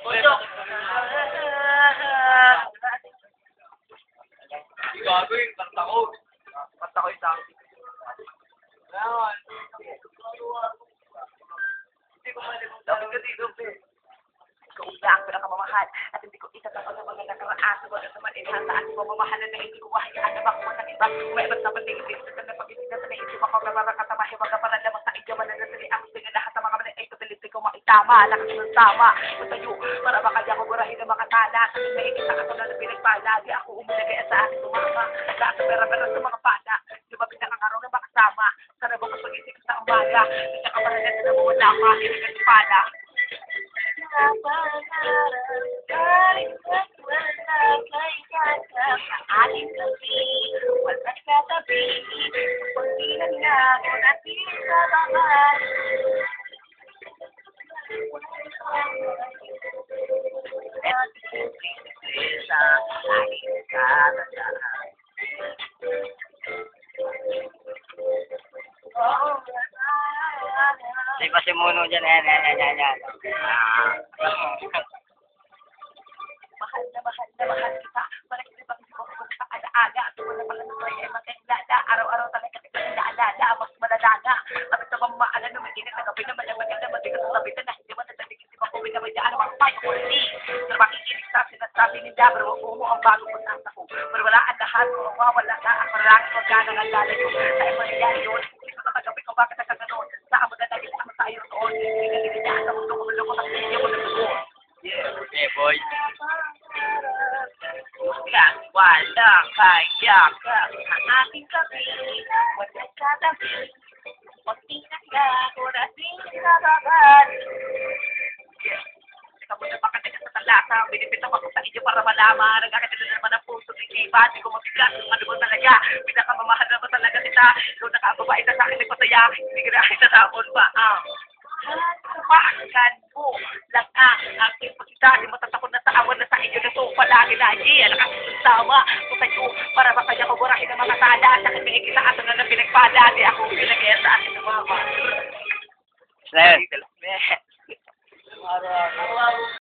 Bundok. Gago yung kanta ko. Kanta ko yung tao. Hindi ko malimutan. Sabi ka dito, Ikaw lang pinakamamahal at hindi ko itatapos ang mga nakaraan wala naman inhasaan ko mamahalan na hindi ko wahayaan na bako ng iba may iba't naman na hindi sa na pag-isip na naisip ako na marakatamahi wag ka para lamang sa iyo mananatili ang sige lahat ng mga mga ay kapiliti ko maitama lakas ng tama matayo para makaya ko burahin na makatala sa naikita ako na pinagpala di ako umilagay sa akin tumama lahat sa pera-pera sa mga bata lumapit na ang araw na makasama sana ba pag-isip sa umaga hindi ka kaparalan na mawala ka hindi pala galing sa wala kay kakap sa aling gabi wala katabi pagpilan nga ako natin sa bahay sa aking katandahan Di ba si Muno dyan? Yan. mahal na mahal kita parang hindi bang hindi ko sa alaala at wala pala nung may magkailala araw-araw talaga kita inaalala mas malala na kapit na bang maala nung mainit na gabi na malaman na matigas sa sabitan na hindi mo natatigil di ba kung may daan ang mga payo ko hindi pero makikinig sa sinasabi ni Dabra wag mo ang bago ko nasa ko pero wala ang lahat kung mawawala na ang maraming magkana ng lalay ko sa ibang nangyari yun hindi ko tatagabi kung bakit nagkaganon sa amo na naging ako sa iyo doon hindi ka sa mundo ko ko sa iyo ko na doon Yeah, boy. Wala kaya ka sa aking gabi wala katabi pagtinag na ako na sinababan Ikaw mo na makatagal sa talasa binipitaw ako sa inyo para malaman nagkakadala naman ang puso ng iba di ko mabigat ano mo talaga pinakamamahal na ba talaga kita ikaw nakababae na sa akin nagpasaya hindi ka na kita tapon pa Pakkan mo lang ang aking pagkita di matatakot na sa awan na sa inyo na so palagi lagi nakasama ko tayo para makaya ko burahin ng mga tala sa akin may kita ato na pinagpala di ako pinagaya sa akin ng mama Sir.